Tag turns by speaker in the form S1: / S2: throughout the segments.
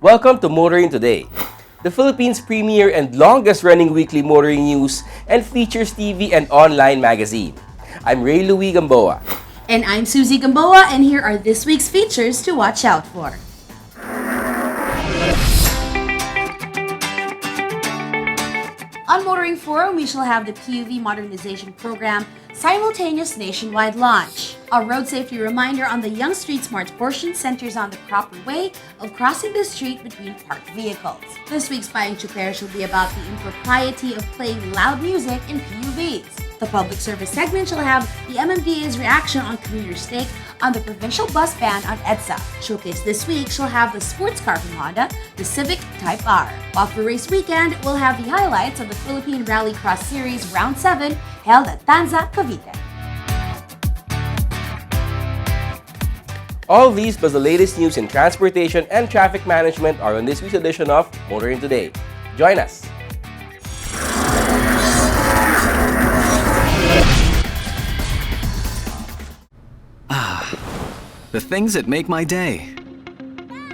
S1: Welcome to Motoring Today, the Philippines' premier and longest-running weekly motoring news and features TV and online magazine. I'm LOUIE Gamboa.
S2: And I'm Susie Gamboa, and here are this week's features to watch out for. On Motoring Forum, we shall have the PUV Modernization Program simultaneous nationwide launch. A road safety reminder on the Young Street Smarts portion centers on the proper way of crossing the street between parked vehicles. This week's Buying Chuper shall be about the impropriety of playing loud music in PUVs. The public service segment shall have the MMDA's reaction on commuter's take on the provincial bus ban on EDSA. Showcase this week shall have the sports car from Honda, the Civic Type R. While for race weekend, we'll have the highlights of the Philippine Rally Cross Series Round 7 held at Tanza, Cavite.
S1: All these plus the latest news in transportation and traffic management are on this week's edition of Motoring Today. Join us!
S3: The things that make my day.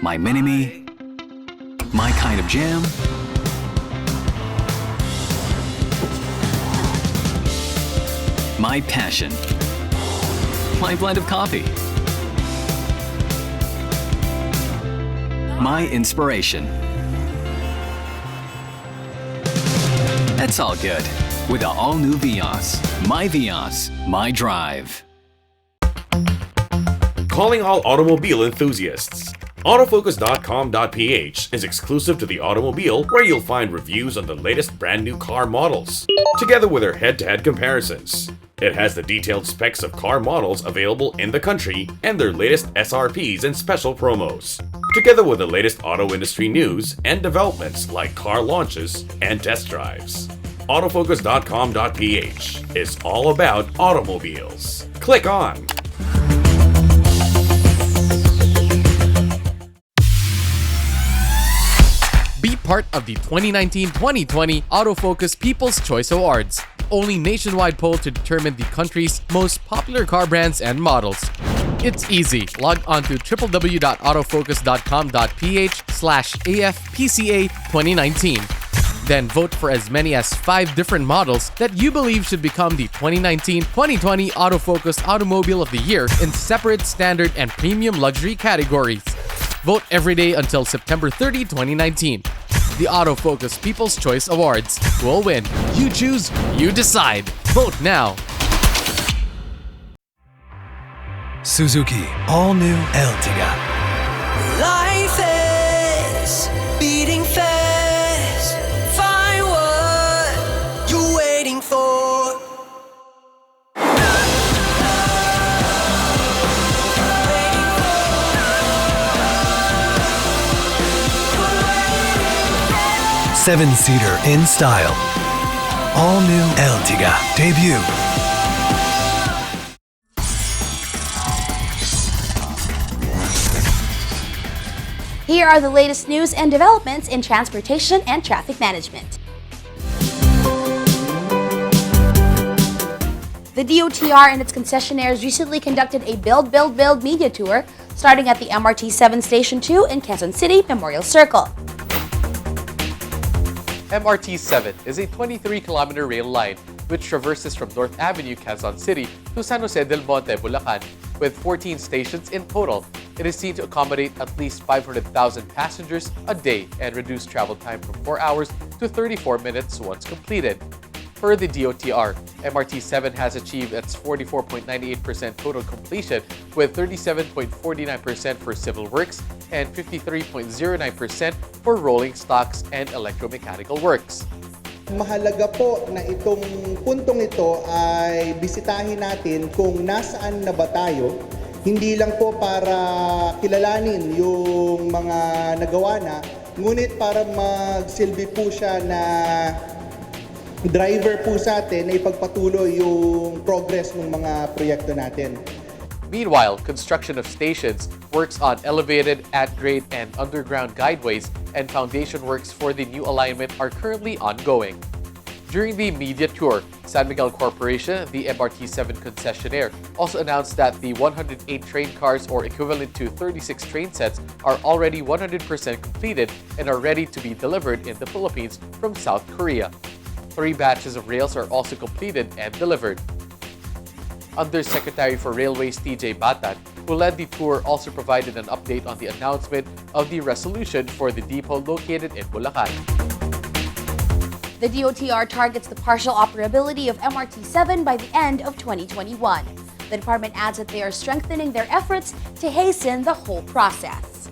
S3: My mini-me. My kind of jam. My passion. My blend of coffee. My inspiration. That's all good with the all-new Vios. My Vios, my drive.
S4: Calling all automobile enthusiasts. Autofocus.com.ph is exclusive to the automobile, where you'll find reviews on the latest brand new car models, together with their head-to-head comparisons. It has the detailed specs of car models available in the country and their latest SRPs and special promos, together with the latest auto industry news and developments like car launches and test drives. Autofocus.com.ph is all about automobiles. Click on.
S5: Be part of the 2019-2020 Autofocus People's Choice Awards, only nationwide poll to determine the country's most popular car brands and models. It's easy. Log on to www.autofocus.com.ph/AFPCA 2019. Then vote for as many as 5 different models that you believe should become the 2019-2020 Autofocus Automobile of the Year in separate standard and premium luxury categories. Vote every day until September 30, 2019. The Autofocus People's Choice Awards. Who will win? You choose, you decide. Vote now.
S6: Suzuki All-New Ertiga.
S7: Life is beating fast. Find what you're waiting for.
S6: 7-seater in style. All-New Ertiga debut.
S2: Here are the latest news and developments in transportation and traffic management. The DOTR and its concessionaires recently conducted a Build, Build, Build media tour starting at the MRT 7 Station 2 in Quezon City Memorial Circle.
S5: MRT 7 is a 23-kilometer rail line which traverses from North Avenue, Quezon City to San Jose del Monte, Bulacan, with 14 stations in total. It is seen to accommodate at least 500,000 passengers a day and reduce travel time from 4 hours to 34 minutes once completed. Per the DOTR, MRT 7 has achieved its 44.98% total completion with 37.49% for civil works and 53.09% for rolling stocks and electromechanical works.
S8: Mahalaga po na itong puntong ito ay bisitahin natin kung nasaan na ba tayo, hindi lang po para kilalanin yung mga nagawa na, ngunit para magsilbi po siya na driver po sa atin na ipagpatuloy yung progress ng mga proyekto natin.
S5: Meanwhile, construction of stations, works on elevated, at-grade, and underground guideways, and foundation works for the new alignment are currently ongoing. During the media tour, San Miguel Corporation, the MRT-7 concessionaire, also announced that the 108 train cars, or equivalent to 36 train sets, are already 100% completed and are ready to be delivered in the Philippines from South Korea. 3 batches of rails are also completed and delivered. Undersecretary for Railways TJ Batat, who led the tour, also provided an update on the announcement of the resolution for the depot located in Bulacan.
S2: The DOTR targets the partial operability of MRT-7 by the end of 2021. The department adds that they are strengthening their efforts to hasten the whole process.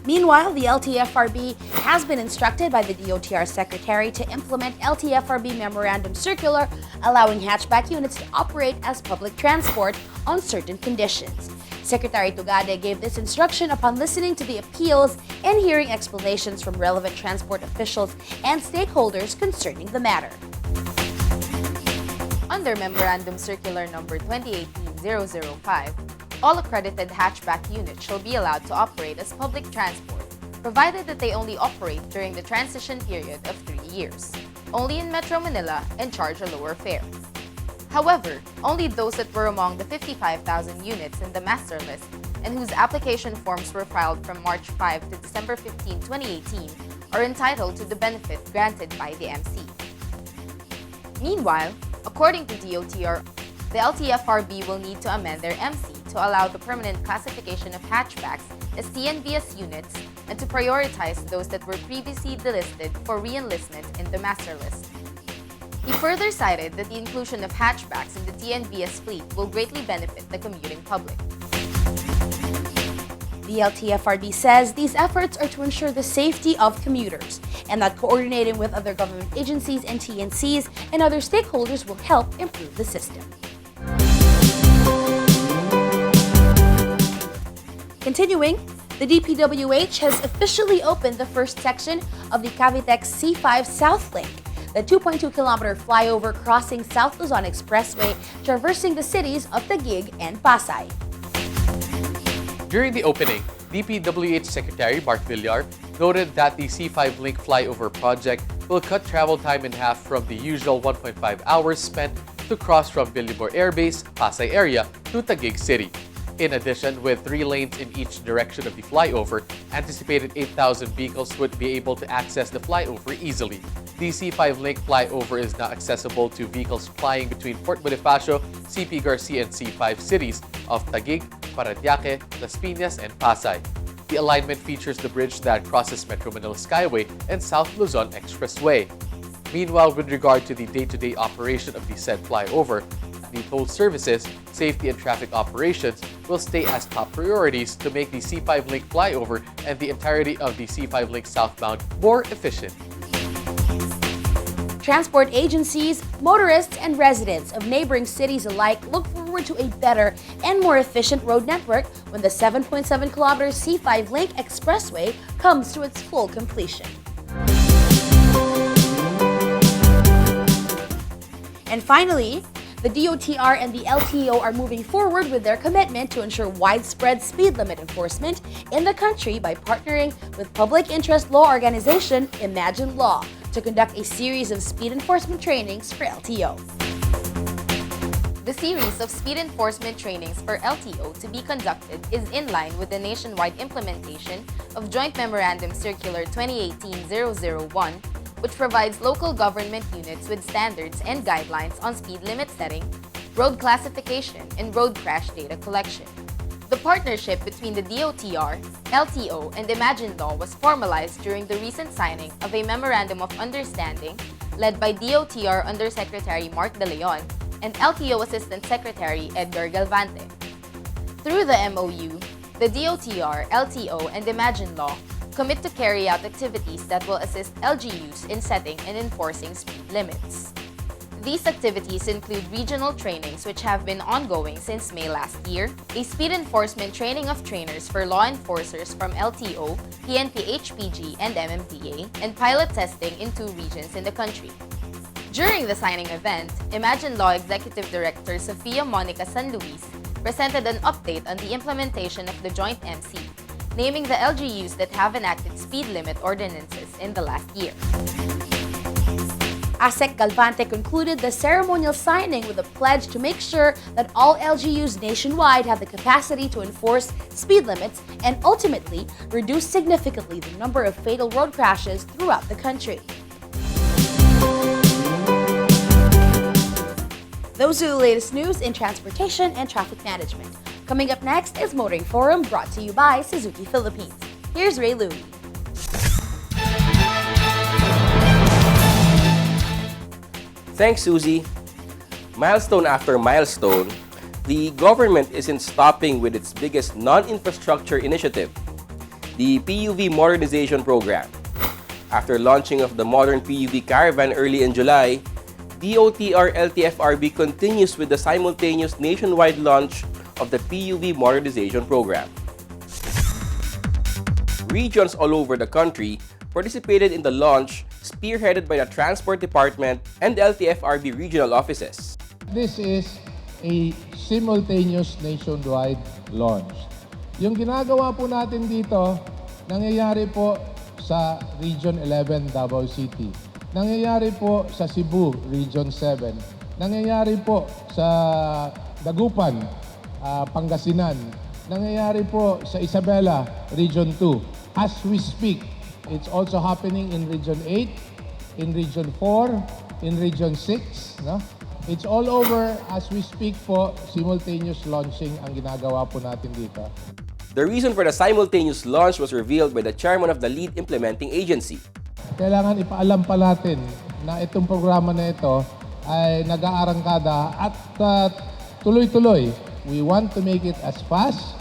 S2: Meanwhile, the LTFRB has been instructed by the DOTR Secretary to implement LTFRB Memorandum Circular, allowing hatchback units to operate as public transport on certain conditions. Secretary Tugade gave this instruction upon listening to the appeals and hearing explanations from relevant transport officials and stakeholders concerning the matter. Under Memorandum Circular Number 2018-005, all accredited hatchback units shall be allowed to operate as public transport, provided that they only operate during the transition period of 3 years, only in Metro Manila, and charge a lower fare. However, only those that were among the 55,000 units in the master list and whose application forms were filed from March 5 to December 15, 2018 are entitled to the benefit granted by the MC. Meanwhile, according to DOTR, the LTFRB will need to amend their MC to allow the permanent classification of hatchbacks as TNVS units and to prioritize those that were previously delisted for re-enlistment in the master list. He further cited that the inclusion of hatchbacks in the TNVS fleet will greatly benefit the commuting public. The LTFRB says these efforts are to ensure the safety of commuters and that coordinating with other government agencies and TNCs and other stakeholders will help improve the system. Continuing, the DPWH has officially opened the first section of the Cavitex C5 South Link, the 2.2-kilometer flyover crossing South Luzon Expressway traversing the cities of Taguig and Pasay.
S5: During the opening, DPWH Secretary Bart Villar noted that the C5 Link flyover project will cut travel time in half from the usual 1.5 hours spent to cross from Bilibor Air Base, Pasay area, to Taguig City. In addition, with 3 lanes in each direction of the flyover, anticipated 8,000 vehicles would be able to access the flyover easily. The C5 Link flyover is now accessible to vehicles flying between Fort Bonifacio, CP Garcia, and C5 cities of Taguig, Paranaque, Las Piñas, and Pasay. The alignment features the bridge that crosses Metro Manila Skyway and South Luzon Expressway. Meanwhile, with regard to the day-to-day operation of the said flyover, the toll services, safety, and traffic operations will stay as top priorities to make the C5 Link flyover and the entirety of the C5 Link southbound more efficient.
S2: Transport agencies, motorists, and residents of neighboring cities alike look forward to a better and more efficient road network when the 7.7-kilometer C5 Link Expressway comes to its full completion. And finally, the DOTR and the LTO are moving forward with their commitment to ensure widespread speed limit enforcement in the country by partnering with public interest law organization Imagine Law to conduct a series of speed enforcement trainings for LTO. The series of speed enforcement trainings for LTO to be conducted is in line with the nationwide implementation of Joint Memorandum Circular 2018-001, which provides local government units with standards and guidelines on speed limit setting, road classification, and road crash data collection. The partnership between the DOTR, LTO, and Imagine Law was formalized during the recent signing of a Memorandum of Understanding led by DOTR Undersecretary Mark De Leon and LTO Assistant Secretary Edgar Galvante. Through the MOU, the DOTR, LTO, and Imagine Law
S9: commit to carry out activities that will assist LGUs in setting and enforcing speed limits. These activities include regional trainings which have been ongoing since May last year, a speed enforcement training of trainers for law enforcers from LTO, PNP-HPG, and MMDA, and pilot testing in 2 regions in the country. During the signing event, Imagine Law Executive Director Sofia Monica San Luis presented an update on the implementation of the Joint MC, naming the LGUs that have enacted speed limit ordinances in the last year.
S2: ASEC Galvante concluded the ceremonial signing with a pledge to make sure that all LGUs nationwide have the capacity to enforce speed limits and ultimately reduce significantly the number of fatal road crashes throughout the country. Those are the latest news in transportation and traffic management. Coming up next is Motoring Forum, brought to you by Suzuki Philippines. Here's Ray Louie.
S1: Thanks, Susie. Milestone after milestone, the government isn't stopping with its biggest non-infrastructure initiative, the PUV Modernization Program. After launching of the modern PUV Caravan early in July, DOTR LTFRB continues with the simultaneous nationwide launch of the PUV Modernization Program. Regions all over the country participated in the launch, spearheaded by the Transport Department and LTFRB regional offices.
S10: This is a simultaneous nationwide launch. Yung ginagawa po natin dito, nangyayari po sa Region 11 Davao City. Nangyayari po sa Cebu, Region 7. Nangyayari po sa Dagupan, Pangasinan. Nangyayari po sa Isabela, Region 2. As we speak, it's also happening in Region 8, in Region 4, in Region 6. No? It's all over as we speak po, simultaneous launching ang ginagawa po natin dito.
S1: The reason for the simultaneous launch was revealed by the chairman of the lead implementing agency.
S10: Kailangan ipaalam pa natin na itong programa na ito ay nag-aarangkada at tuloy-tuloy. We want to make it as fast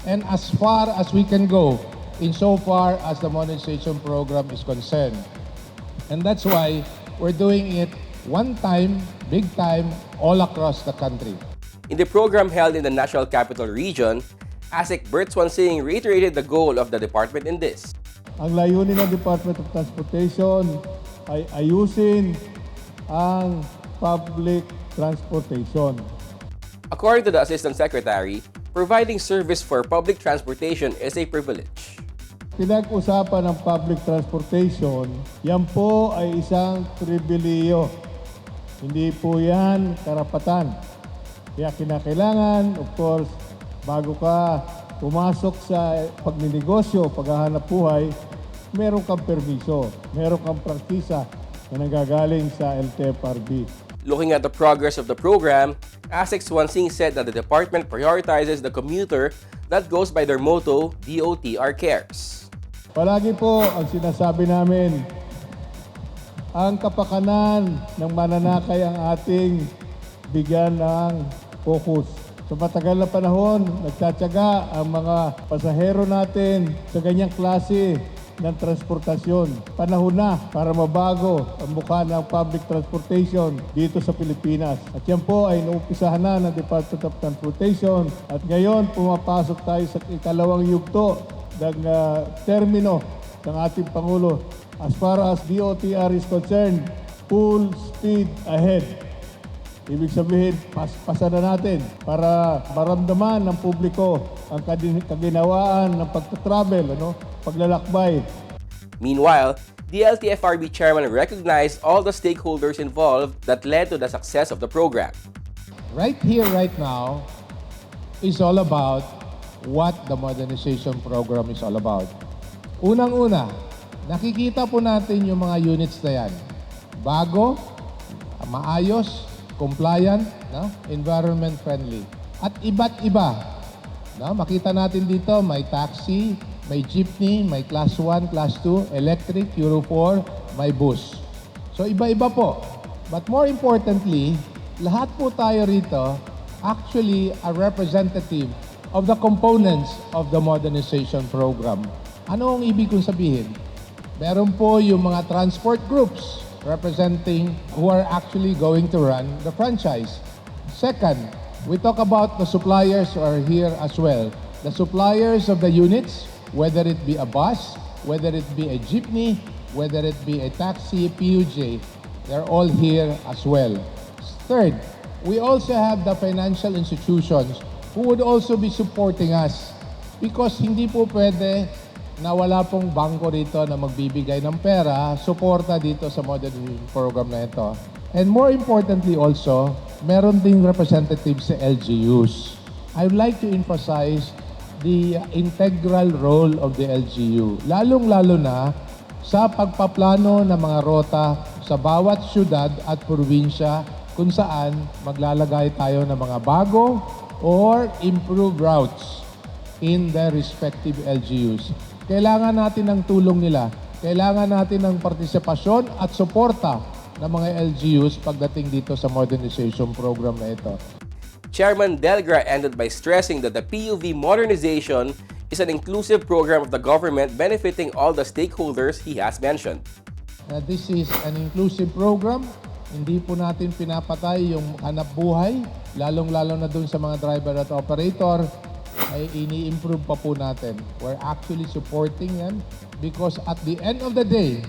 S10: and as far as we can go insofar as the modernization program is concerned. And that's why we're doing it one time, big time, all across the country.
S1: In the program held in the National Capital Region, ASEC Bert Swansing reiterated the goal of the department in this.
S10: Ang layunin ng Department of Transportation ay ayusin ang public transportation.
S1: According to the Assistant Secretary, providing service for public transportation is a privilege.
S10: Pinag-usapan ng public transportation, yan po ay isang pribileyo. Hindi po yan karapatan. Kaya kinakailangan, of course, bago ka pumasok sa pagninegosyo, paghahanap buhay, meron kang permiso, meron kang praktisa na nanggagaling sa LTFRB.
S1: Looking at the progress of the program, ASEC Swansing said that the department prioritizes the commuter that goes by their motto, DOTR Cares.
S10: Palagi po ang sinasabi namin, ang kapakanan ng mananakay ang ating bigyan ng focus. Sa matagal na panahon, nagtatyaga ang mga pasahero natin sa ganyang klase ng transportasyon. Panahon na para mabago ang mukha ng public transportation dito sa Pilipinas. At yan po ay naumpisahan na ng Department of Transportation. At ngayon, pumapasok tayo sa ikalawang yugto ng termino ng ating Pangulo. As far as DOTR is concerned, full speed ahead. Ibig sabihin, pasan na natin para maramdaman ng publiko ang kaginawaan ng pagtatravel, paglalakbay.
S1: Meanwhile, the LTFRB chairman recognized all the stakeholders involved that led to the success of the program.
S10: Right here, right now, is all about what the modernization program is all about. Unang-una, nakikita po natin yung mga units na yan. Bago, maayos, compliant, environment friendly. At iba't iba. Makita natin dito, may taxi, may jeepney, may class 1, class 2, electric, Euro 4, may bus. So iba-iba po. But more importantly, lahat po tayo rito actually are representative of the components of the modernization program. Ano ang ibig kong sabihin? Meron po yung mga transport groups representing who are actually going to run the franchise. Second, we talk about the suppliers who are here as well. The suppliers of the units, whether it be a bus, whether it be a jeepney, whether it be a taxi, PUJ, they're all here as well. Third, we also have the financial institutions who would also be supporting us because hindi po pwede na wala pong bangko dito na magbibigay ng pera, suporta dito sa modernization program na ito. And more importantly also, meron ding representatives sa LGUs. I would like to emphasize the integral role of the LGU, lalong-lalo na sa pagpaplano ng mga rota sa bawat syudad at probinsya kung saan maglalagay tayo ng mga bago or improved routes in their respective LGUs. Kailangan natin ng tulong nila. Kailangan natin ng partisipasyon at suporta ng mga LGUs pagdating dito sa modernization program na ito.
S1: Chairman Delgra ended by stressing that the PUV modernization is an inclusive program of the government benefiting all the stakeholders he has mentioned.
S10: This is an inclusive program. Hindi po natin pinapatay yung hanap buhay, lalong-lalo na dun sa mga driver at operator, ay ini-improve pa po natin. We're actually supporting them because at the end of the day,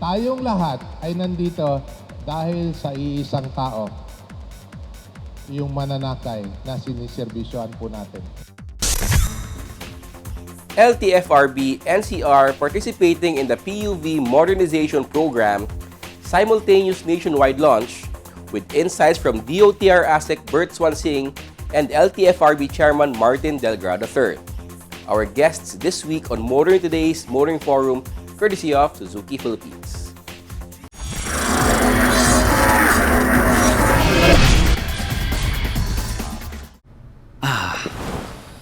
S10: tayong lahat ay nandito dahil sa iisang tao, yung mananakay na siniserbisyohan po natin.
S1: LTFRB NCR participating in the PUV modernization program simultaneous nationwide launch with insights from DOTR ASEC Bert Swansing and LTFRB Chairman Martin Delgra III. Our guests this week on Motoring Today's Motoring Forum, courtesy of Suzuki Philippines.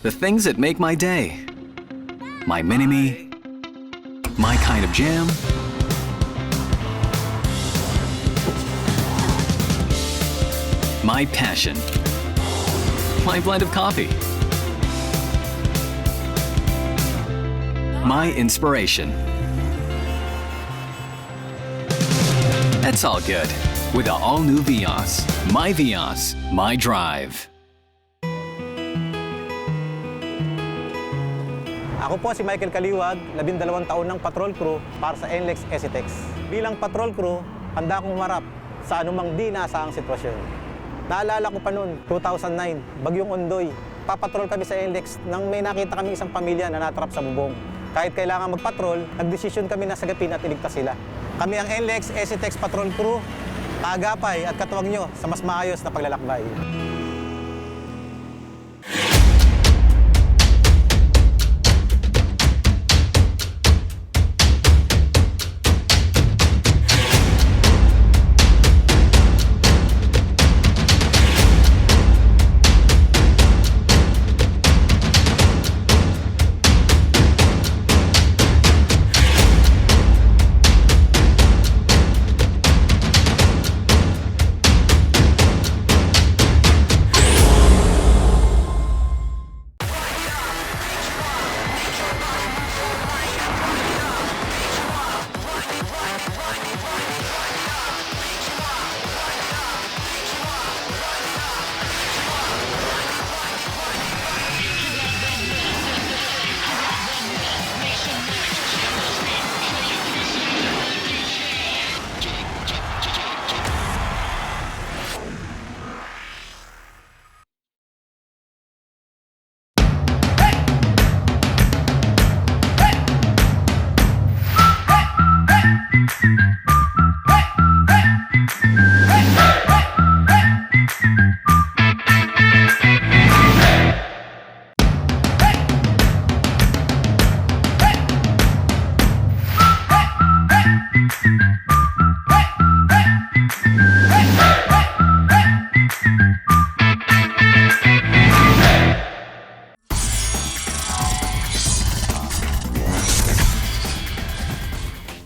S3: The things that make my day. My mini-me. My kind of jam. My passion. My blend of coffee. My inspiration. That's all good with the all-new Vios. My Vios, my drive.
S11: Ako po si Michael Kaliwag, 12 taon ng patrol crew para sa NLEX SETEX. Bilang patrol crew, handa akong umarap sa anumang di naasahang sitwasyon. Naalala ko pa noon, 2009, Bagyong Ondoy. Papatrol kami sa NLEX nang may nakita kami isang pamilya na natrap sa bubong. Kahit kailangan magpatrol, nagdesisyon kami na sagapin at iligtas sila. Kami ang NLEX SETEX Patrol Crew, kaagapay at katuwang nyo sa mas maayos na paglalakbay.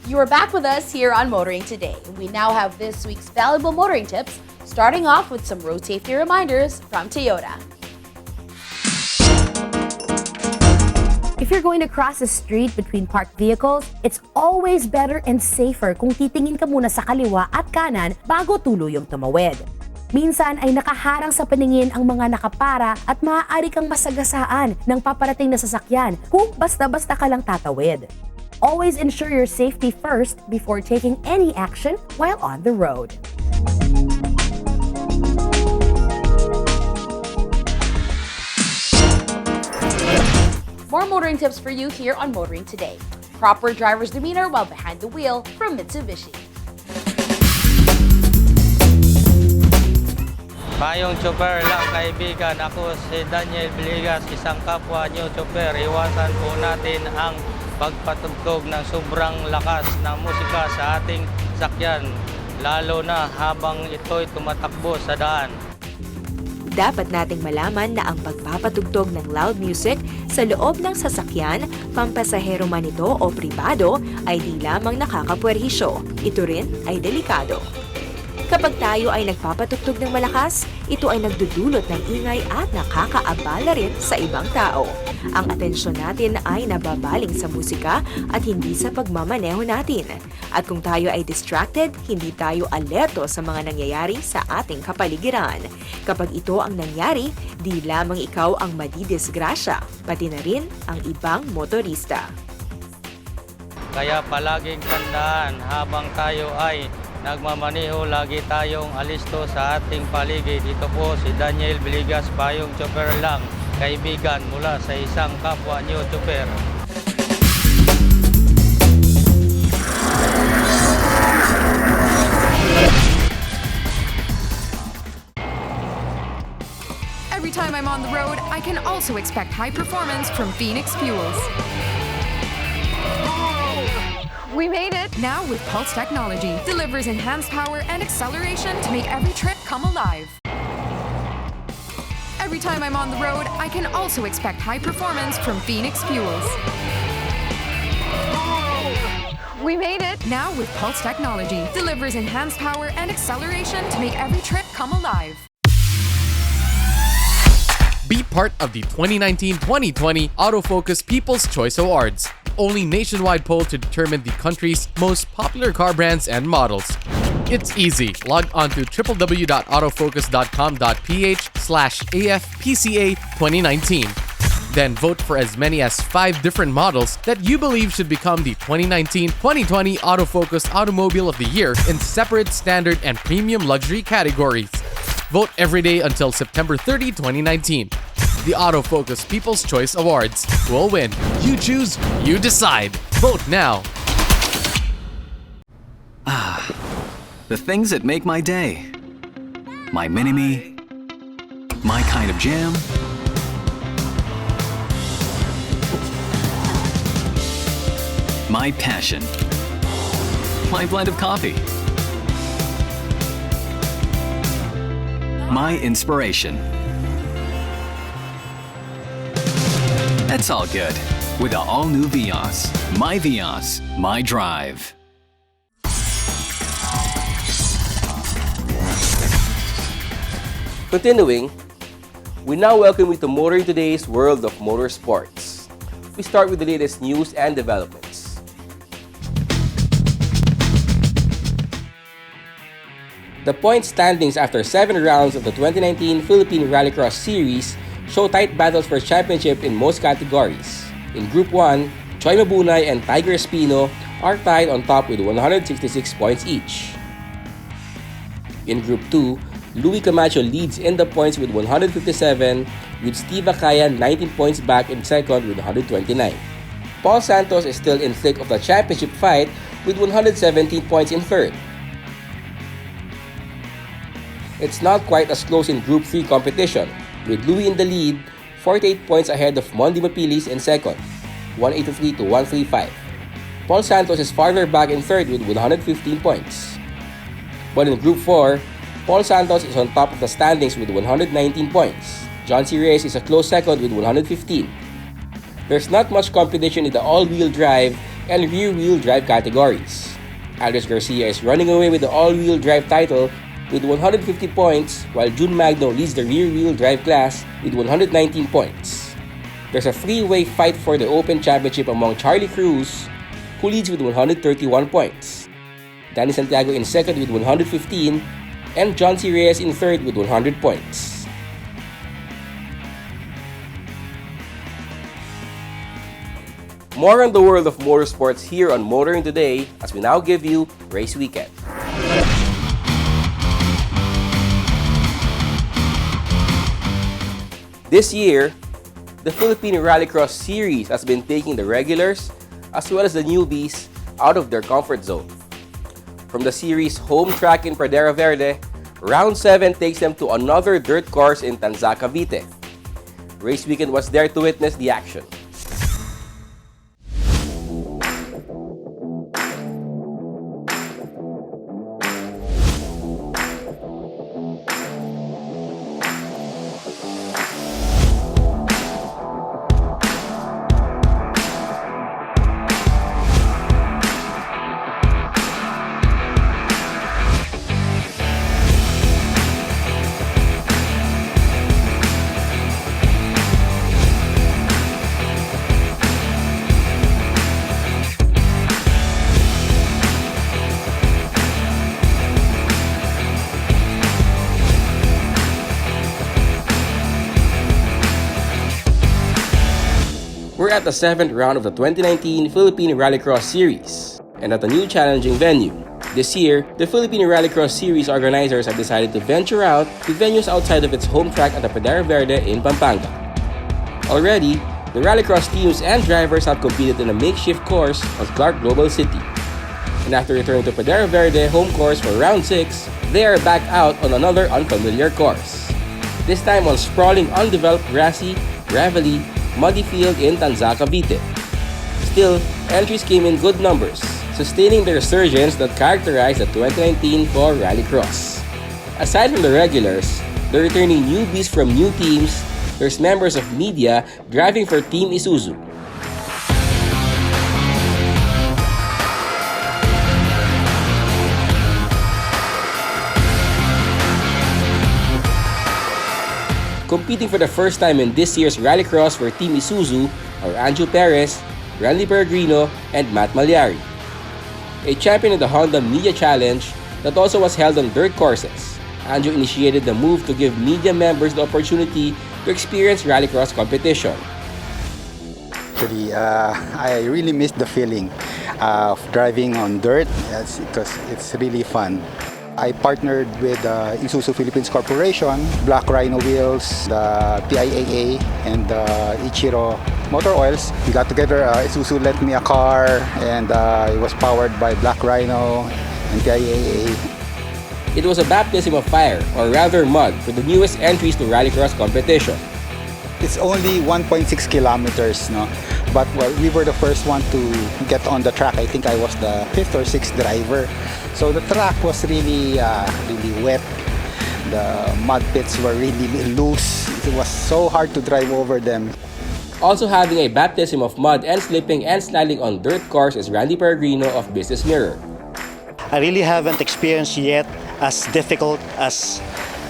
S2: You are back with us here on Motoring Today. We now have this week's valuable motoring tips, starting off with some road safety reminders from Toyota.
S12: If you're going to cross a street between parked vehicles, it's always better and safer kung titingin ka muna sa kaliwa at kanan bago tuluyang tumawid. Minsan ay nakaharang sa paningin ang mga nakapara at maaari kang masagasaan ng paparating na sasakyan kung basta-basta ka lang tatawid. Always ensure your safety first before taking any action while on the road.
S2: More motoring tips for you here on Motoring Today. Proper driver's demeanor while behind the wheel from Mitsubishi.
S13: Payong chopper lang kaibigan, ako si Daniel Villegas, isang kapwa new chopper. Iwasan po natin ang pagpatugtog ng sobrang lakas ng musika sa ating sakyan, lalo na habang ito'y tumatakbo sa daan.
S14: Dapat nating malaman na ang pagpapatugtog ng loud music sa loob ng sasakyan, pampasahero man ito o pribado, ay di lamang nakakapwerhisyo. Ito rin ay delikado. Kapag tayo ay nagpapatugtog ng malakas, ito ay nagdudulot ng ingay at nakakaabala rin sa ibang tao. Ang atensyon natin ay nababaling sa musika at hindi sa pagmamaneho natin. At kung tayo ay distracted, hindi tayo alerto sa mga nangyayari sa ating kapaligiran. Kapag ito ang nangyari, di lamang ikaw ang madidisgrasya, pati na rin ang ibang motorista.
S13: Kaya palaging tandaan, habang tayo ay nagmamaneho, lagi tayong alisto sa ating paligid. Ito po si Daniel Villegas, payong chopper lang kaibigan mula sa isang kapwa new chopper.
S15: Every time I'm on the road, I can also expect high performance from Phoenix Fuels. We made it! Now with Pulse technology, delivers enhanced power and acceleration to make every trip come alive. Every time I'm on the road, I can also expect high performance from Phoenix Fuels. We made it! Now with Pulse technology, delivers enhanced power and acceleration to make every trip come alive.
S5: Be part of the 2019-2020 Autofocus People's Choice Awards, only nationwide poll to determine the country's most popular car brands and models. It's easy. Log on to www.autofocus.com.ph/AFPCA 2019. Then vote for as many as 5 different models that you believe should become the 2019-2020 Autofocus Automobile of the Year in separate standard and premium luxury categories. Vote every day until September 30, 2019. The Autofocus People's Choice Awards. We'll win. You choose, you decide. Vote now.
S3: The things that make my day. My mini-me. My kind of jam. My passion. My blend of coffee. My inspiration. That's all good with the all-new Vios. My Vios, my drive.
S1: Continuing, we now welcome you to Motoring Today's World of Motorsports. We start with the latest news and developments. The point standings after 7 rounds of the 2019 Philippine Rallycross Series show tight battles for championship in most categories. In Group 1, Choi Mabunay and Tiger Espino are tied on top with 166 points each. In Group 2, Louis Camacho leads in the points with 157, with Steve Acaya 19 points back in second with 129. Paul Santos is still in thick of the championship fight with 117 points in third. It's not quite as close in Group 3 competition, with Louis in the lead, 48 points ahead of Mondi Mapilis in second, 183 to 135. Paul Santos is farther back in third with 115 points. But in Group 4, Paul Santos is on top of the standings with 119 points. John C. Reyes is a close second with 115. There's not much competition in the all-wheel drive and rear-wheel drive categories. Aldrich Garcia is running away with the all-wheel drive title with 150 points, while Jun Magno leads the rear-wheel drive class with 119 points. there's a three-way fight for the Open Championship among Charlie Cruz, who leads with 131 points, Danny Santiago in second with 115, and John C. Reyes in third with 100 points. More on the world of motorsports here on Motoring Today as we now give you Race Weekend. This year, the Philippine Rallycross Series has been taking the regulars as well as the newbies out of their comfort zone. From the series' home track in Pradera Verde, Round 7 takes them to another dirt course in Tanza, Cavite. Race Weekend was there to witness the action. We're at the 7th round of the 2019 Philippine Rallycross Series, and at a new challenging venue. This year, the Philippine Rallycross Series organizers have decided to venture out to venues outside of its home track at the Pradera Verde in Pampanga. Already, the Rallycross teams and drivers have competed in a makeshift course on Clark Global City. And after returning to Pradera Verde home course for round 6, they are back out on another unfamiliar course. This time on sprawling undeveloped grassy, gravelly, muddy field in Tanza, Cavite. Still, entries came in good numbers, sustaining the resurgence that characterized the 2019 for Rallycross. Aside from the regulars, the returning newbies from new teams, there's members of media driving for Team Isuzu. Competing for the first time in this year's Rallycross for Team Isuzu are Anjo Perez, Randy Peregrino, and Matt Magliari. A champion of the Honda Media Challenge that also was held on dirt courses, Anjo initiated the move to give media members the opportunity to experience Rallycross competition.
S16: Actually, I really miss the feeling of driving on dirt because it's really fun. I partnered with Isuzu Philippines Corporation, Black Rhino Wheels, the PIAA, and Ichiro Motor Oils. We got together, Isuzu lent me a car, and it was powered by Black Rhino and PIAA.
S1: It was a baptism of fire, or rather mud, for the newest entries to Rallycross competition.
S16: It's only 1.6 kilometers, no? But well, we were the first one to get on the track. I think I was the 5th or 6th driver. So the track was really wet. The mud pits were really loose. It was so hard to drive over them.
S1: Also having a baptism of mud and slipping and sliding on dirt course is Randy Peregrino of Business Mirror.
S17: I really haven't experienced yet as difficult as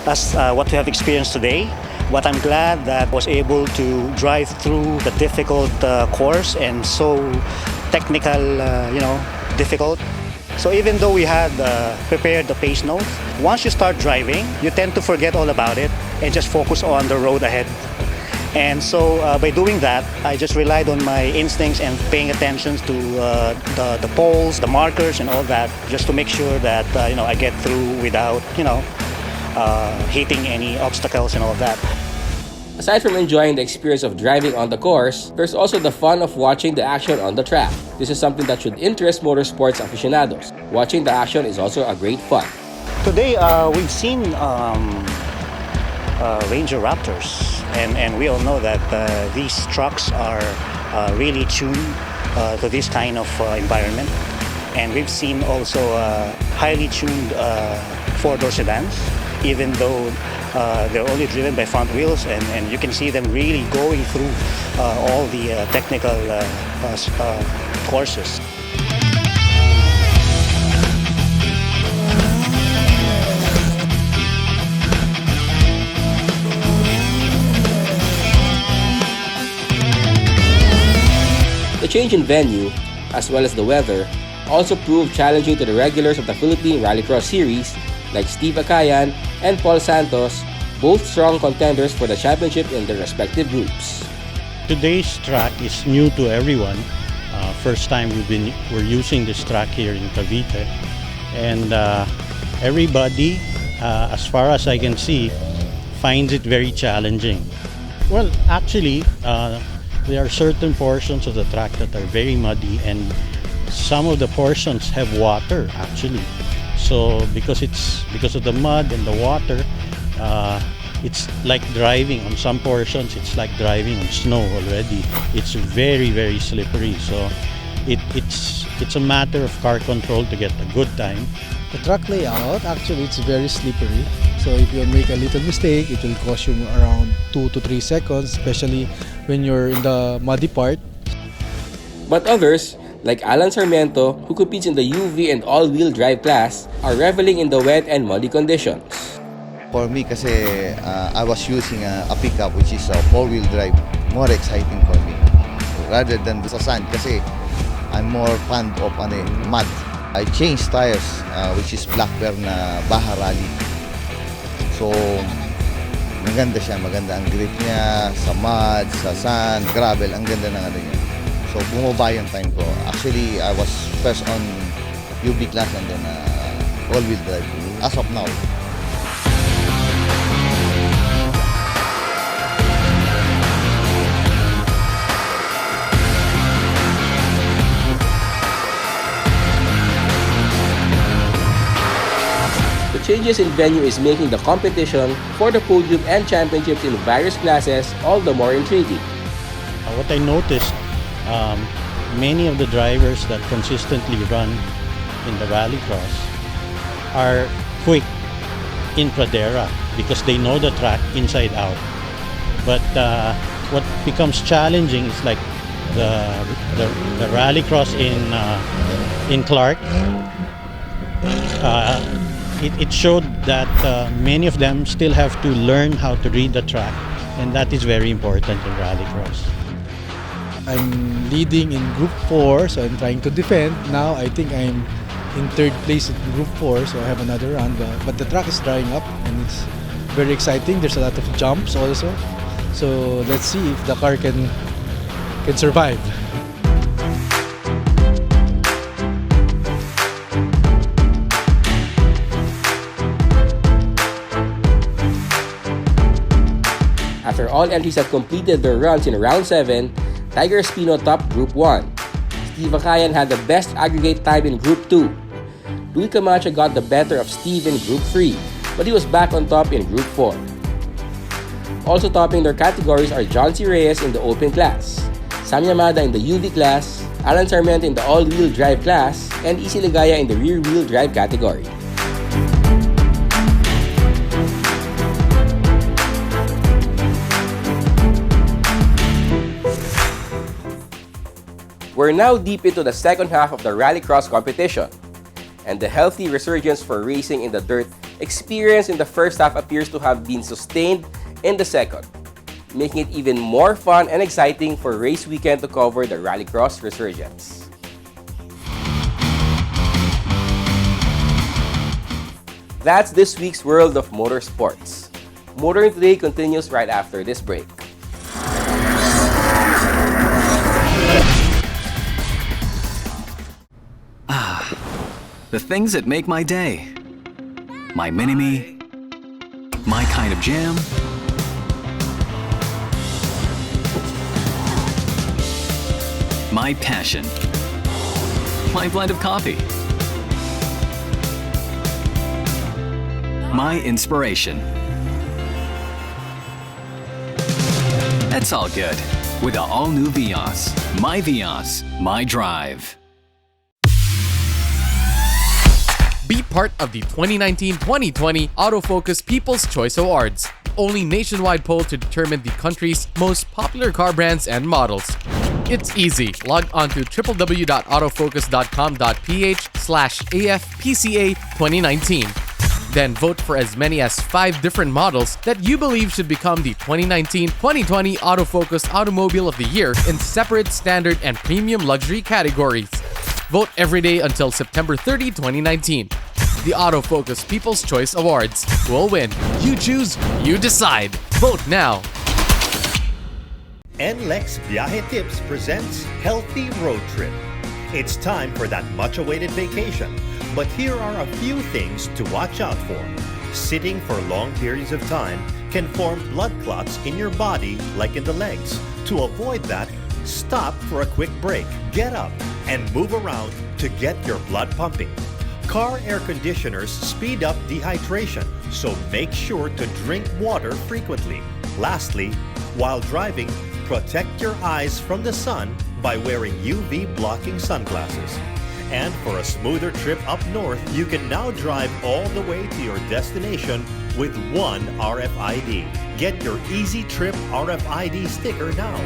S17: what we have experienced today. But I'm glad that I was able to drive through the difficult course and so technical, difficult. So even though we had prepared the pace notes, once you start driving, you tend to forget all about it and just focus on the road ahead. And so by doing that, I just relied on my instincts and paying attention to the poles, the markers, and all that, just to make sure that I get through without hitting any obstacles and all that.
S1: Aside from enjoying the experience of driving on the course, there's also the fun of watching the action on the track. This is something that should interest motorsports aficionados. Watching the action is also a great fun.
S17: Today, we've seen Ranger Raptors, and we all know that these trucks are really tuned to this kind of environment. And we've seen also highly tuned four-door sedans, even though they're only driven by front wheels, and you can see them really going through all the technical courses.
S1: The change in venue, as well as the weather, also proved challenging to the regulars of the Philippine Rallycross Series like Steve Akayan and Paul Santos, both strong contenders for the championship in their respective groups.
S18: Today's track is new to everyone. First time we're using this track here in Cavite, and everybody, as far as I can see, finds it very challenging. Well, actually, there are certain portions of the track that are very muddy, and some of the portions have water actually. So because of the mud and the water, it's like driving on some portions. It's like driving on snow already. It's very, very slippery. So it's a matter of car control to get a good time.
S19: The track layout, actually, it's very slippery. So if you make a little mistake, it will cost you around 2 to 3 seconds, especially when you're in the muddy part.
S1: But others, like Alan Sarmiento, who competes in the UV and all-wheel drive class, are reveling in the wet and muddy conditions.
S20: For me, kasi I was using a pickup which is a four-wheel drive, more exciting for me rather than sa sand kasi I'm more fond of mud. I changed tires which is Black Bear na Baja Rally. So maganda siya, maganda ang grip niya sa mud, sa sand, gravel, ang ganda ng niya. So bumaba yung time ko. Actually, I was first on UV class and then all-wheel drive as of now.
S1: The changes in venue is making the competition for the podium and championships in various classes all the more intriguing.
S18: What I noticed, many of the drivers that consistently run in the rallycross are quick in Pradera because they know the track inside out. But what becomes challenging is like the rallycross in Clark. It showed that many of them still have to learn how to read the track, and that is very important in rallycross.
S19: I'm leading in Group 4, so I'm trying to defend. Now I think I'm in 3rd place in Group 4, so I have another run. But the track is drying up, and it's very exciting. There's a lot of jumps also. So let's see if the car can survive.
S1: After all entries have completed their runs in Round 7, Tiger Espino topped Group 1. Steve Akayan had the best aggregate time in Group 2. LOUIE Camacho got the better of Steve in Group 3, but he was back on top in Group 4. Also topping their categories are John C. Reyes in the open class, Sam Yamada in the UV class, Alan Sarmiento in the all-wheel drive class, and Isi Ligaya in the rear-wheel drive category. We're now deep into the second half of the rallycross competition, and the healthy resurgence for racing in the dirt experienced in the first half appears to have been sustained in the second, making it even more fun and exciting for race weekend to cover the rallycross resurgence. That's this week's World of Motorsports. Motoring Today continues right after this break.
S3: The things that make my day. My mini-me. My kind of jam. My passion. My blend of coffee. My inspiration. That's all good with the all-new Vios. My Vios, my drive.
S5: Be part of the 2019-2020 Autofocus People's Choice Awards. Only nationwide poll to determine the country's most popular car brands and models. It's easy. Log on to www.autofocus.com.ph/AFPCA 2019. Then vote for as many as 5 different models that you believe should become the 2019-2020 Autofocus Automobile of the Year in separate standard and premium luxury categories. Vote every day until September 30, 2019. The Autofocus People's Choice Awards will win. You choose, you decide. Vote now.
S21: NLEX Viaje Tips presents Healthy Road Trip. It's time for that much-awaited vacation, but here are a few things to watch out for. Sitting for long periods of time can form blood clots in your body like in the legs. To avoid that, stop for a quick break, get up, and move around to get your blood pumping. Car air conditioners speed up dehydration, so make sure to drink water frequently. Lastly, while driving, protect your eyes from the sun by wearing UV blocking sunglasses. And for a smoother trip up north, you can now drive all the way to your destination with one RFID. Get your Easy Trip RFID sticker now.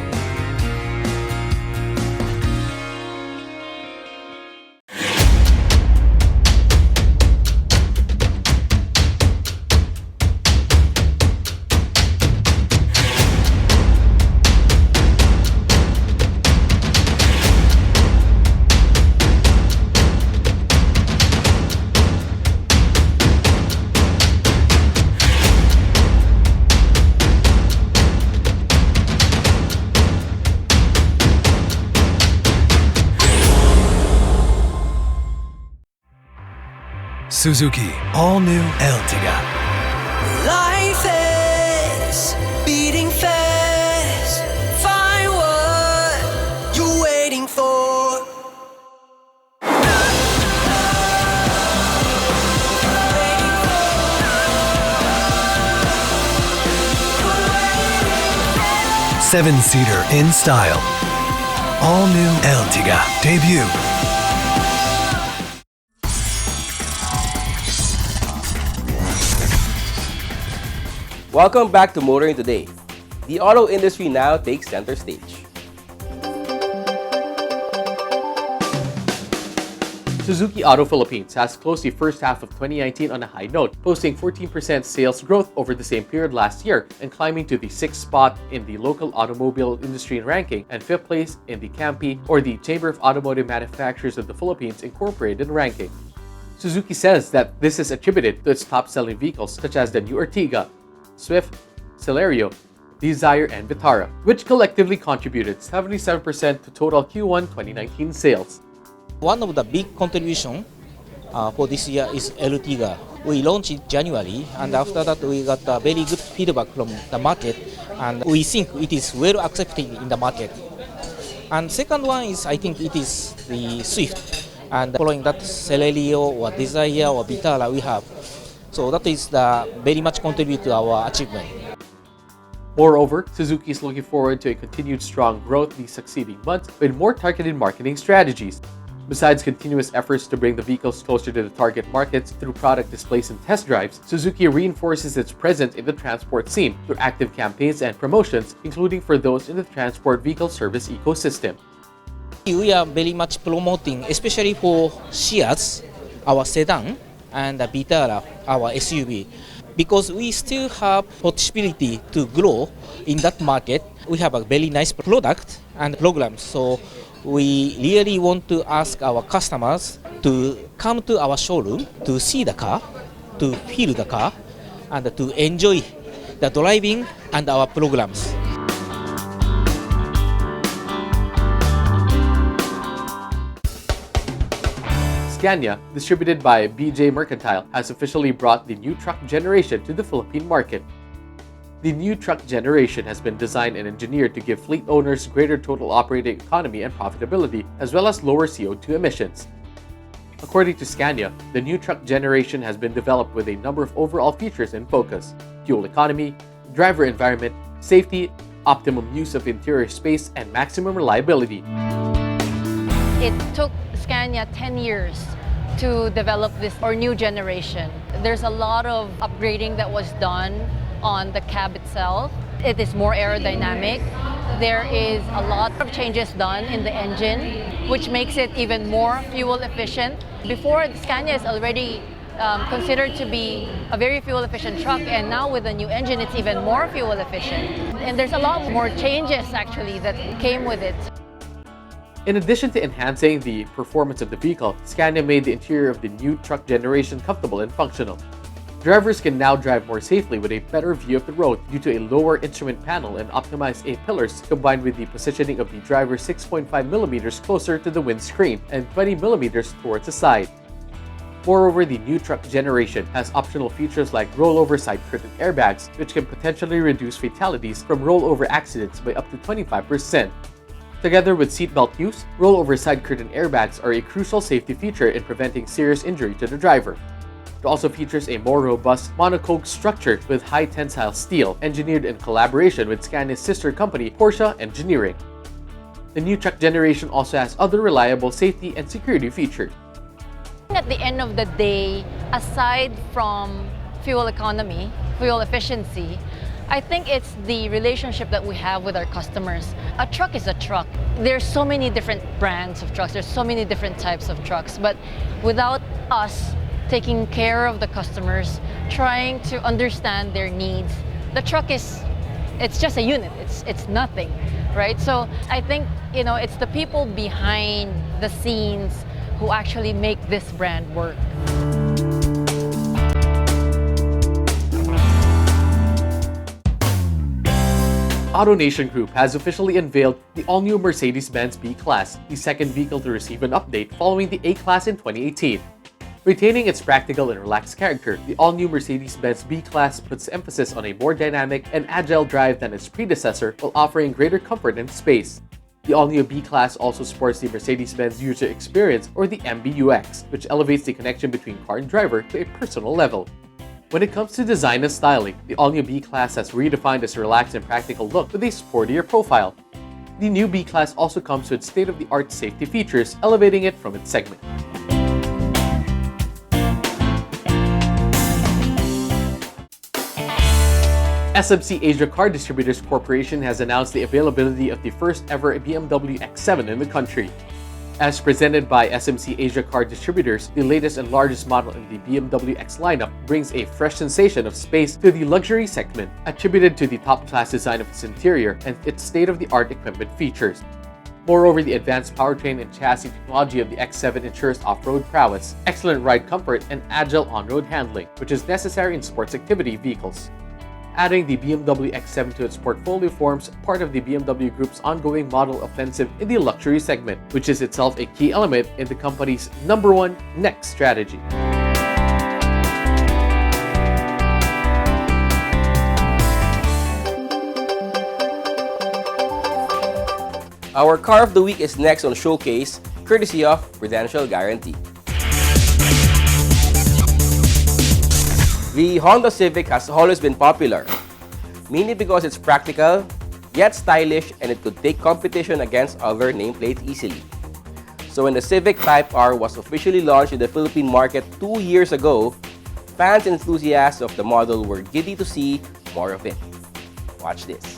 S6: Suzuki all-new Ertiga.
S7: Life is beating fast. Find what you're waiting for.
S6: Seven-seater in style. All-new Ertiga debut.
S1: Welcome back to Motoring Today. The auto industry now takes center stage.
S5: Suzuki Auto Philippines has closed the first half of 2019 on a high note, posting 14% sales growth over the same period last year and climbing to the 6th spot in the local automobile industry ranking and 5th place in the CAMPI, or the Chamber of Automotive Manufacturers of the Philippines Incorporated ranking. Suzuki says that this is attributed to its top-selling vehicles such as the new Ertiga, Swift, Celerio, Desire, and Vitara, which collectively contributed 77% to total Q1 2019 sales.
S22: One of the big contribution for this year is Ertiga. We launched in January, and after that we got a very good feedback from the market, and we think it is well accepted in the market. And second one is, I think it is the Swift, and following that Celerio or Desire or Vitara we have. So that is very much contribute to our achievement.
S5: Moreover, Suzuki is looking forward to a continued strong growth these succeeding months with more targeted marketing strategies. Besides continuous efforts to bring the vehicles closer to the target markets through product displays and test drives, Suzuki reinforces its presence in the transport scene through active campaigns and promotions, including for those in the transport vehicle service ecosystem.
S22: We are very much promoting, especially for Ciaz, our sedan, and the Vitara, our SUV, because we still have possibility to grow in that market. We have a very nice product and program, so we really want to ask our customers to come to our showroom to see the car, to feel the car, and to enjoy the driving and our programs.
S5: Scania, distributed by BJ Mercantile, has officially brought the new truck generation to the Philippine market. The new truck generation has been designed and engineered to give fleet owners greater total operating economy and profitability, as well as lower CO2 emissions. According to Scania, the new truck generation has been developed with a number of overall features in focus: fuel economy, driver environment, safety, optimum use of interior space, and maximum reliability.
S23: It took Scania 10 years to develop this new generation. There's a lot of upgrading that was done on the cab itself. It is more aerodynamic. There is a lot of changes done in the engine, which makes it even more fuel efficient. Before, Scania is already considered to be a very fuel-efficient truck, and now with the new engine, it's even more fuel-efficient. And there's a lot more changes, actually, that came with it.
S5: In addition to enhancing the performance of the vehicle, Scania made the interior of the new truck generation comfortable and functional. Drivers can now drive more safely with a better view of the road due to a lower instrument panel and optimized A-pillars combined with the positioning of the driver 6.5mm closer to the windscreen and 20mm towards the side. Moreover, the new truck generation has optional features like rollover side curtain airbags, which can potentially reduce fatalities from rollover accidents by up to 25%. Together with seatbelt use, rollover side curtain airbags are a crucial safety feature in preventing serious injury to the driver. It also features a more robust monocoque structure with high tensile steel, engineered in collaboration with Scania's sister company Porsche Engineering. The new truck generation also has other reliable safety and security features.
S23: At the end of the day, aside from fuel economy, fuel efficiency, I think it's the relationship that we have with our customers. A truck is a truck. There's so many different brands of trucks, there's so many different types of trucks, but without us taking care of the customers, trying to understand their needs, the truck it's just a unit, it's nothing, right? So I think, it's the people behind the scenes who actually make this brand work.
S5: AutoNation Group has officially unveiled the all-new Mercedes-Benz B-Class, the second vehicle to receive an update following the A-Class in 2018. Retaining its practical and relaxed character, the all-new Mercedes-Benz B-Class puts emphasis on a more dynamic and agile drive than its predecessor while offering greater comfort and space. The all-new B-Class also supports the Mercedes-Benz User Experience, or the MBUX, which elevates the connection between car and driver to a personal level. When it comes to design and styling, the all-new B-Class has redefined its relaxed and practical look with a sportier profile. The new B-Class also comes with state-of-the-art safety features, elevating it from its segment. SMC Asia Car Distributors Corporation has announced the availability of the first ever BMW X7 in the country. As presented by SMC Asia Car Distributors, the latest and largest model in the BMW X lineup brings a fresh sensation of space to the luxury segment, attributed to the top-class design of its interior and its state-of-the-art equipment features. Moreover, the advanced powertrain and chassis technology of the X7 ensures off-road prowess, excellent ride comfort, and agile on-road handling, which is necessary in sports activity vehicles. Adding the BMW X7 to its portfolio forms part of the BMW Group's ongoing model offensive in the luxury segment, which is itself a key element in the company's #1 next strategy.
S1: Our car of the week is next on Showcase, courtesy of Prudential Guarantee. The Honda Civic has always been popular, mainly because it's practical, yet stylish, and it could take competition against other nameplates easily. So when the Civic Type R was officially launched in the Philippine market 2 years ago, fans and enthusiasts of the model were giddy to see more of it. Watch this.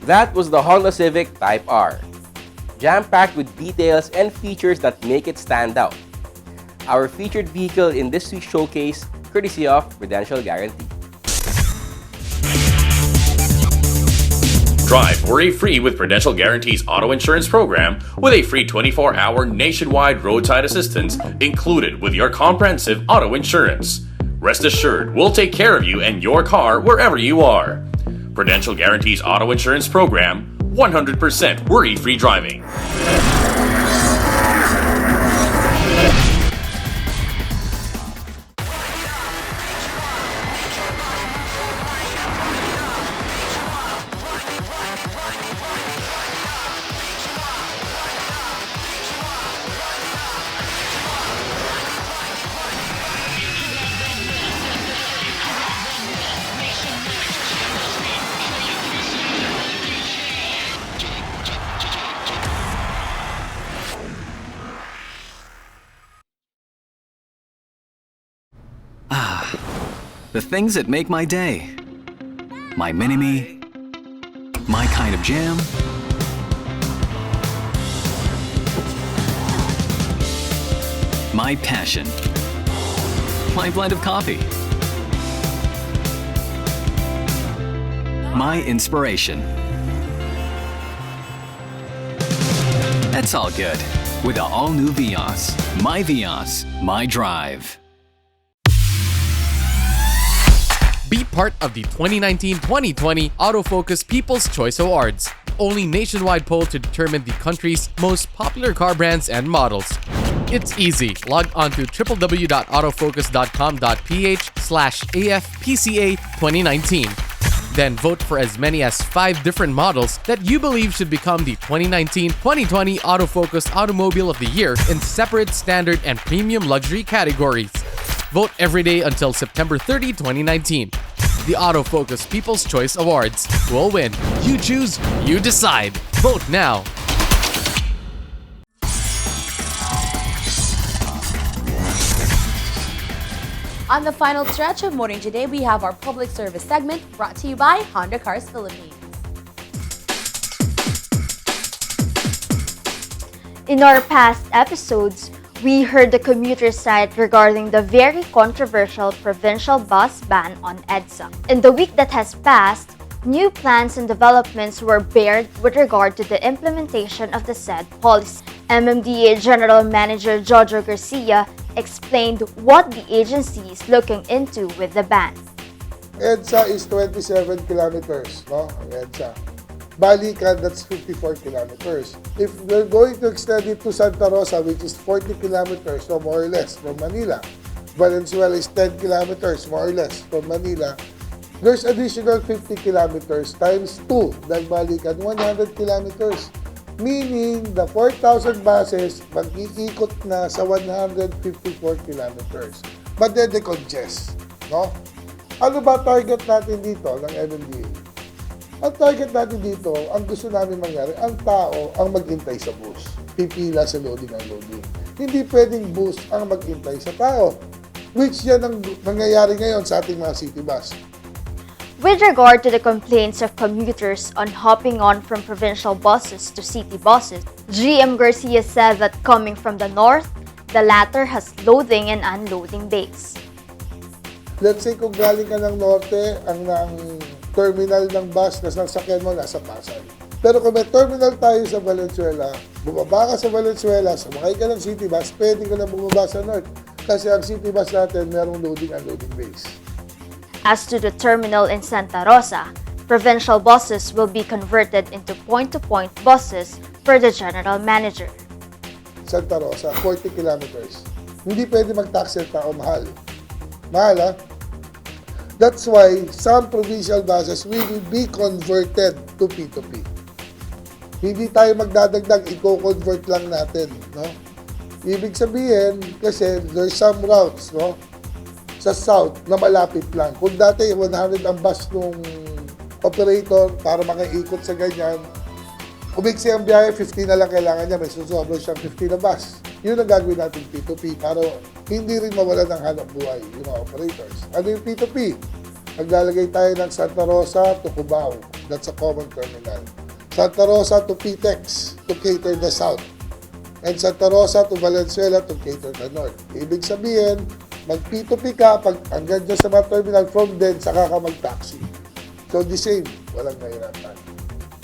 S1: That was the Honda Civic Type R, jam-packed with details and features that make it stand out. Our featured vehicle in this week's showcase, courtesy of Prudential Guarantee.
S4: Drive worry-free with Prudential Guarantee's auto insurance program with a free 24-hour nationwide roadside assistance included with your comprehensive auto insurance. Rest assured, we'll take care of you and your car wherever you are. Prudential Guarantee's auto insurance program, 100% worry-free driving.
S3: The things that make my day. My mini-me. My kind of jam. My passion. My blend of coffee. My inspiration. That's all good with the all-new Vios. My Vios, my drive.
S5: Be part of the 2019-2020 Autofocus People's Choice Awards. Only nationwide poll to determine the country's most popular car brands and models. It's easy. Log on to www.autofocus.com.ph/AFPCA 2019. Then vote for as many as 5 different models that you believe should become the 2019-2020 Autofocus Automobile of the Year in separate standard and premium luxury categories. Vote every day until September 30, 2019. The Autofocus People's Choice Awards will win. You choose, you decide. Vote now.
S2: On the final stretch of Motoring Today, we have our public service segment brought to you by Honda Cars Philippines.
S8: In our past episodes, we heard the commuter side regarding the very controversial provincial bus ban on EDSA. In the week that has passed, new plans and developments were bared with regard to the implementation of the said policy. MMDA General Manager Aldrich Garcia explained what the agency is looking into with the ban.
S10: EDSA is 27 kilometers, no? Ang EDSA. Balikan, that's 54 kilometers. If we're going to extend it to Santa Rosa, which is 40 kilometers, so more or less, from Manila, Valenzuela is 10 kilometers, more or less, from Manila, there's additional 50 kilometers times 2, dahil balikan, 100 kilometers. Meaning, the 4,000 buses, mag-iikot na sa 154 kilometers. But then they congest, no? Ano ba target natin dito ng MMDA? Ang target natin dito, ang gusto namin mangyari, ang tao ang maghintay sa bus. Pipila sa loading ang loading. Hindi pwedeng bus ang maghintay sa tao. Which yan ang nangyayari ngayon sa ating mga city bus.
S8: With regard to the complaints of commuters on hopping on from provincial buses to city buses, GM Garcia said that coming from the north, the latter has loading and unloading bays.
S10: Let's say kung galing ka ng norte, ang terminal ng bus na sasakyan mo nasa Pasay. Pero kung may terminal tayo sa Valenzuela, bumaba ka sa Valenzuela, sumakay ka ng city bus, pwede ka na bumaba sa north. Kasi ang city bus natin merong loading and unloading bays.
S8: As to the terminal in Santa Rosa, provincial buses will be converted into point-to-point buses per the general manager.
S10: Santa Rosa, 40 kilometers. Hindi pwede mag-taxi ang tao, mahal. Mahal, ha? That's why some provincial buses will be converted to P2P. Hindi tayo magdadagdag, i-convert lang natin, no? Ibig sabihin, kasi there's some routes, no? Sa south na malapit lang. Kung dati 100 ang bus nung operator para makaikot sa ganyan, umiksi ang biyahe, 50 na lang kailangan niya, may susobra siyang 50 na bus. Yun ang gagawin natin P2P para hindi rin mawala ng hanap buhay yung mga operators. Ano yung P2P? Naglalagay tayo ng Santa Rosa to Cubao. That's a common terminal. Santa Rosa to Pitex to cater the south. And Santa Rosa to Valenzuela to cater the north. Ibig sabihin, mag P2P ka, pag hanggang dyan sa mga terminal, from then, saka ka mag-taxi. So the same, walang nahirapan.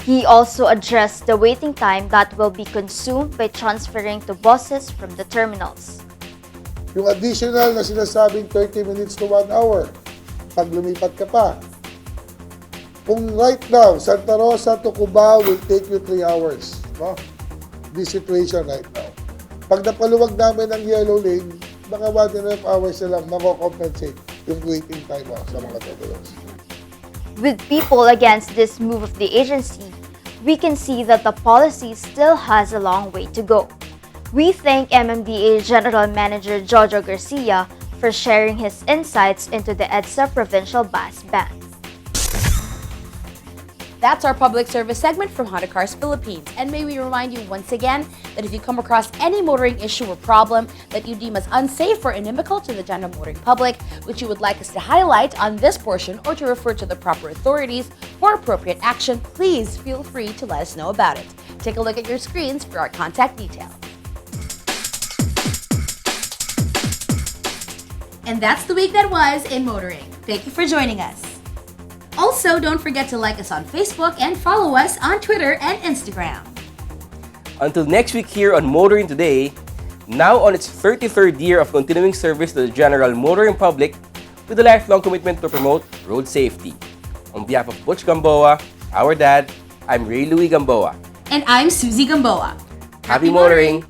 S8: He also addressed the waiting time that will be consumed by transferring to buses from the terminals.
S10: Yung additional na sinasabing 30 minutes to 1 hour, pag lumipat ka pa. Kung right now, Santa Rosa to Cubao will take you 3 hours. No? This situation right now. Pag napaluwag namin ang yellow lane, mga 1.5 hours na lang mako-compensate yung waiting time sa mga terminals.
S8: With people against this move of the agency, we can see that the policy still has a long way to go. We thank MMDA General Manager Aldrich Garcia for sharing his insights into the EDSA provincial bus ban.
S2: That's our public service segment from Honda Cars Philippines. And may we remind you once again that if you come across any motoring issue or problem that you deem as unsafe or inimical to the general motoring public, which you would like us to highlight on this portion or to refer to the proper authorities for appropriate action, please feel free to let us know about it. Take a look at your screens for our contact details. And that's the week that was in motoring. Thank you for joining us. Also, don't forget to like us on Facebook and follow us on Twitter and Instagram.
S1: Until next week here on Motoring Today, now on its 33rd year of continuing service to the general motoring public with a lifelong commitment to promote road safety. On behalf of Butch Gamboa, our dad, I'm LOUIE Gamboa.
S2: And I'm Susie Gamboa.
S1: Happy motoring!